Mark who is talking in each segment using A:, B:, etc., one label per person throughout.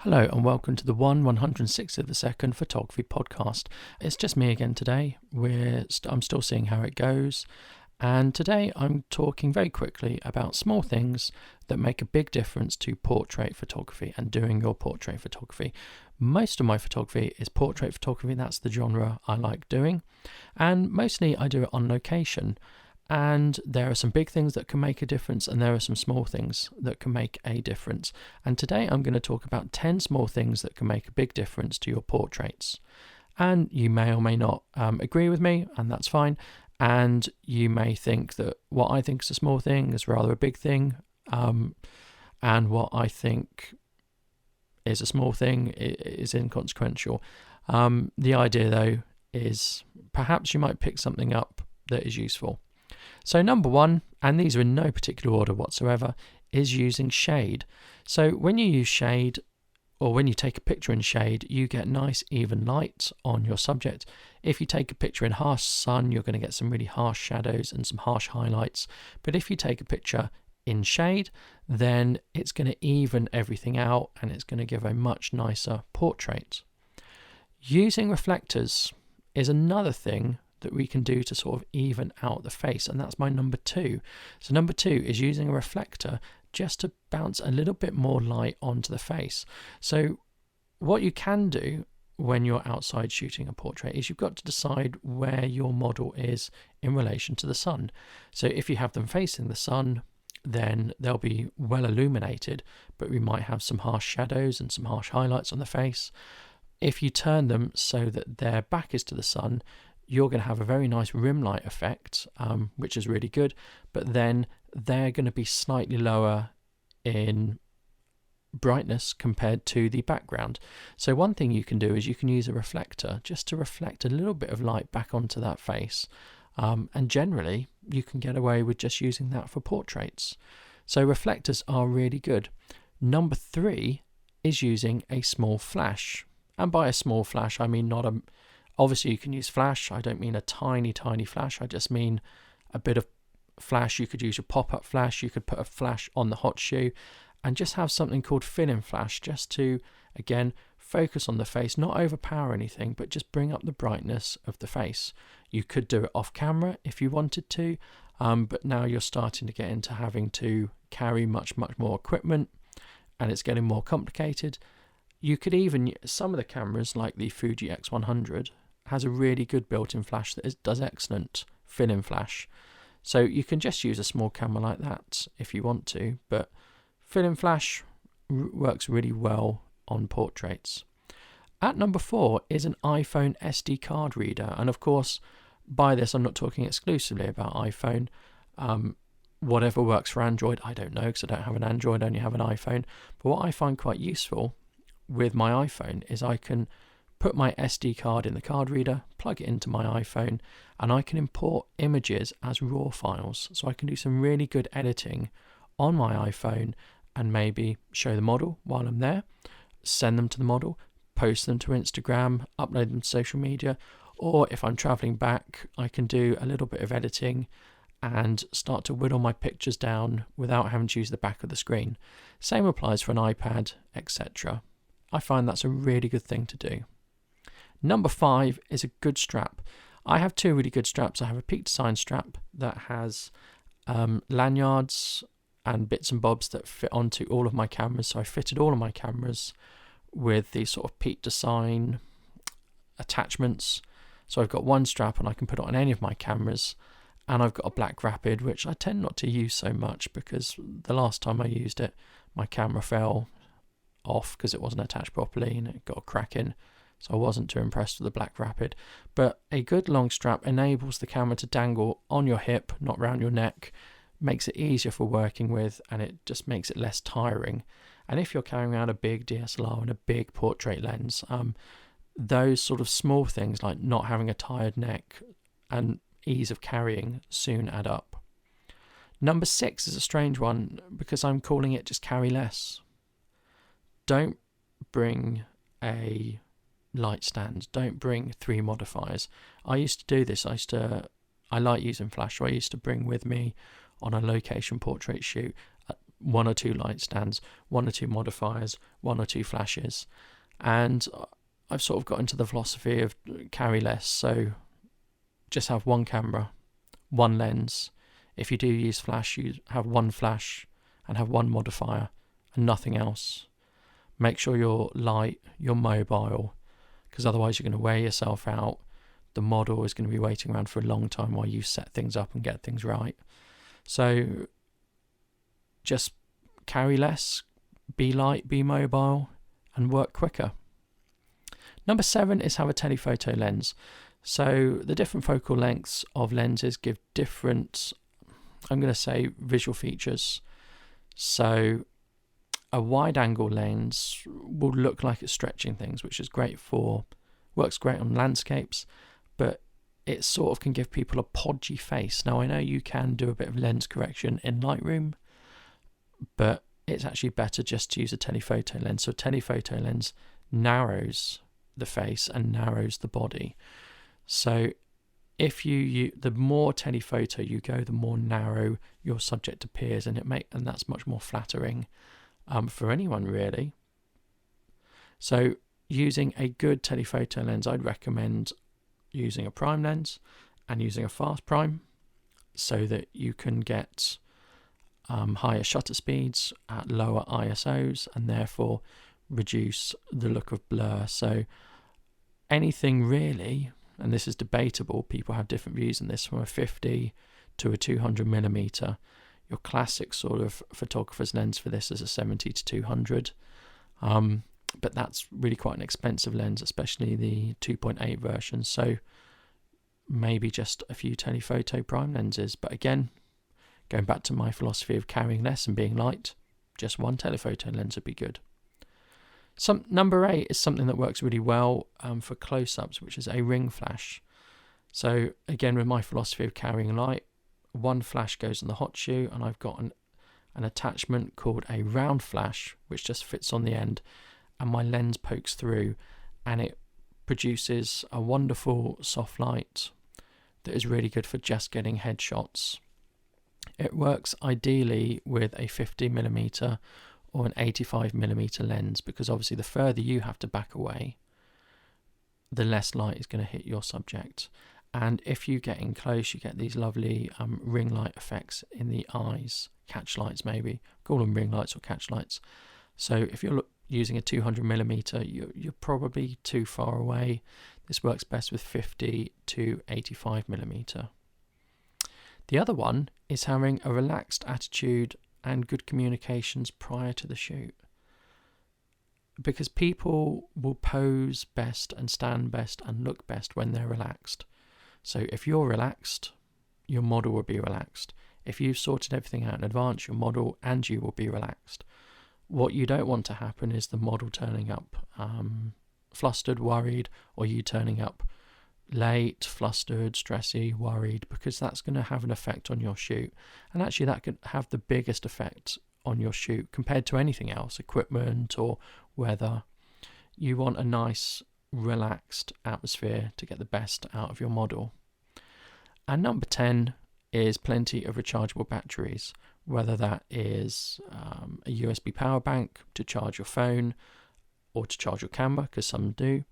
A: Hello and welcome to the 1/106th of a second photography podcast. It's just me again today. I'm still seeing how it goes, and today I'm talking very quickly about small things that make a big difference to portrait photography and doing your portrait photography. Most of my photography is portrait photography. That's the genre I like doing, and mostly I do it on location. And there are some big things that can make a difference, and there are some small things that can make a difference. And today I'm going to talk about 10 small things that can make a big difference to your portraits. And you may or may not agree with me, and that's fine. And you may think that what I think is a small thing is rather a big thing, and what I think is a small thing is inconsequential. The idea, though, is perhaps you might pick something up that is useful. So number one, and these are in no particular order whatsoever, is using shade. So when you use shade, or when you take a picture in shade, you get nice even light on your subject. If you take a picture in harsh sun, you're going to get some really harsh shadows and some harsh highlights. But if you take a picture in shade, then it's going to even everything out and it's going to give a much nicer portrait. Using reflectors is another thing that we can do to sort of even out the face, and that's my number two. So number two is using a reflector just to bounce a little bit more light onto the face. So what you can do when you're outside shooting a portrait is you've got to decide where your model is in relation to the sun. So if you have them facing the sun, then they'll be well illuminated, but we might have some harsh shadows and some harsh highlights on the face. If you turn them so that their back is to the sun, you're going to have a very nice rim light effect, which is really good, but then they're going to be slightly lower in brightness compared to the background. So one thing you can do is you can use a reflector just to reflect a little bit of light back onto that face, and generally you can get away with just using that for portraits. So reflectors are really good. Number three is using a small flash, and by a small flash I mean obviously you can use flash. I don't mean a tiny flash. I just mean a bit of flash. You could use a pop-up flash. You could put a flash on the hot shoe and just have something called fill-in flash, just to, again, focus on the face, not overpower anything, but just bring up the brightness of the face. You could do it off camera if you wanted to, but now you're starting to get into having to carry much more equipment, and it's getting more complicated. You could even, some of the cameras like the Fuji X100 has a really good built-in flash that does excellent fill-in flash. So you can just use a small camera like that if you want to, but fill-in flash works really well on portraits. At number four is an iPhone SD card reader, and of course by this I'm not talking exclusively about iPhone. Whatever works for Android, I don't know, because I don't have an Android, I only have an iPhone. But what I find quite useful with my iPhone is I can put my SD card in the card reader, plug it into my iPhone, and I can import images as RAW files. So I can do some really good editing on my iPhone and maybe show the model while I'm there, send them to the model, post them to Instagram, upload them to social media, or if I'm traveling back, I can do a little bit of editing and start to whittle my pictures down without having to use the back of the screen. Same applies for an iPad, etc. I find that's a really good thing to do. Number five is a good strap. I have two really good straps. I have a Peak Design strap that has lanyards and bits and bobs that fit onto all of my cameras. So I fitted all of my cameras with these sort of Peak Design attachments. So I've got one strap and I can put it on any of my cameras. And I've got a Black Rapid, which I tend not to use so much because the last time I used it, my camera fell off because it wasn't attached properly and it got a crack in, so I wasn't too impressed with the Black Rapid. But a good long strap enables the camera to dangle on your hip, not round your neck, makes it easier for working with, and it just makes it less tiring. And if you're carrying around a big DSLR and a big portrait lens, those sort of small things like not having a tired neck and ease of carrying soon add up. Number six is a strange one because I'm calling it just carry less. Don't bring a light stand. Don't bring 3 modifiers. I used to do this. I like using flash. So I used to bring with me on a location portrait shoot 1 or 2 light stands, 1 or 2 modifiers, 1 or 2 flashes. And I've sort of got into the philosophy of carry less, so just have 1 camera, 1 lens. If you do use flash, you have 1 flash and have 1 modifier and nothing else. Make sure you're light, you're mobile, because otherwise you're going to wear yourself out. The model is going to be waiting around for a long time while you set things up and get things right. So just carry less, be light, be mobile, and work quicker. Number 7 is have a telephoto lens. So the different focal lengths of lenses give different, I'm going to say, visual features. So a wide angle lens will look like it's stretching things, which is works great on landscapes, but it sort of can give people a podgy face. Now, I know you can do a bit of lens correction in Lightroom, but it's actually better just to use a telephoto lens. So a telephoto lens narrows the face and narrows the body. So if the more telephoto you go, the more narrow your subject appears, and that's much more flattering for anyone, really. So using a good telephoto lens, I'd recommend using a prime lens and using a fast prime, so that you can get higher shutter speeds at lower ISOs and therefore reduce the look of blur. So anything really, and this is debatable, people have different views on this, from a 50 to a 200mm. Your classic sort of photographer's lens for this is a 70 to 200, but that's really quite an expensive lens, especially the 2.8 version. So maybe just a few telephoto prime lenses. But again, going back to my philosophy of carrying less and being light, just 1 telephoto lens would be good. Number 8 is something that works really well for close-ups, which is a ring flash. So again, with my philosophy of carrying light, 1 flash goes in the hot shoe, and I've got an attachment called a round flash, which just fits on the end, and my lens pokes through, and it produces a wonderful soft light that is really good for just getting headshots. It works ideally with a 50mm or an 85mm lens, because obviously the further you have to back away, the less light is going to hit your subject. And if you get in close, you get these lovely ring light effects in the eyes, catch lights maybe, call them ring lights or catch lights. So if you're using a 200mm, you're probably too far away. This works best with 50 to 85mm. The other one is having a relaxed attitude and good communications prior to the shoot, because people will pose best and stand best and look best when they're relaxed. So if you're relaxed, your model will be relaxed. If you've sorted everything out in advance, your model and you will be relaxed. What you don't want to happen is the model turning up flustered, worried, or you turning up late, flustered, stressy, worried, because that's going to have an effect on your shoot. And actually that could have the biggest effect on your shoot compared to anything else, equipment or weather. You want a nice relaxed atmosphere to get the best out of your model. And number 10 is plenty of rechargeable batteries, whether that is a USB power bank to charge your phone or to charge your camera, because some do.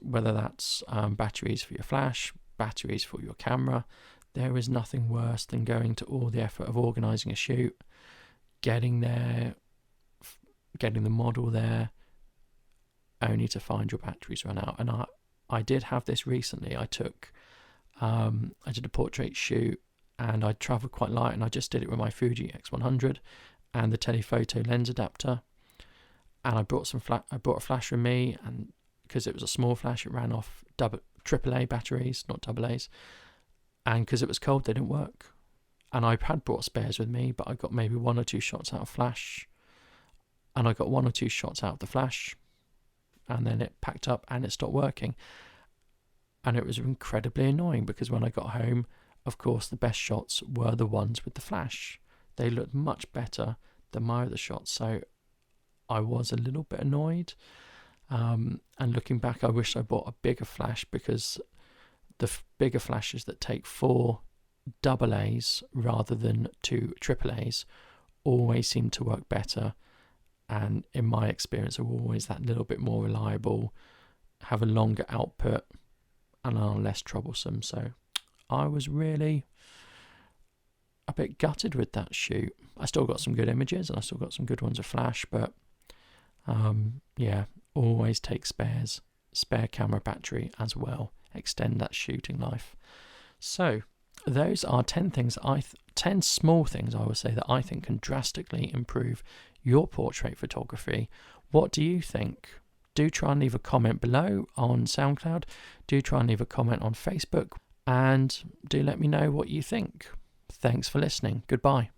A: Whether that's batteries for your flash, batteries for your camera. There is nothing worse than going to all the effort of organising a shoot, getting there, getting the model there, only to find your batteries run out. And I did have this recently. I did a portrait shoot, and I travelled quite light, and I just did it with my Fuji X100 and the telephoto lens adapter. And I brought I brought a flash with me, and because it was a small flash, it ran off AAA batteries, not AA's. And because it was cold, they didn't work. And I had brought spares with me, but I got maybe 1 or 2 shots out of flash, and I got 1 or 2 shots out of the flash, and then it packed up and it stopped working. And it was incredibly annoying, because when I got home, of course, the best shots were the ones with the flash. They looked much better than my other shots, so I was a little bit annoyed. And looking back, I wish I bought a bigger flash, because the bigger flashes that take 4 AA's rather than 2 AA's always seem to work better, and in my experience are always that little bit more reliable, have a longer output, and are less troublesome. So I was really a bit gutted with that shoot. I still got some good images and I still got some good ones of flash, but always take spare camera battery as well, extend that shooting life. So those are 10 small things I would say that I think can drastically improve your portrait photography. What do you think? Do try and leave a comment below on SoundCloud. Do try and leave a comment on Facebook, and do let me know what you think. Thanks for listening. Goodbye.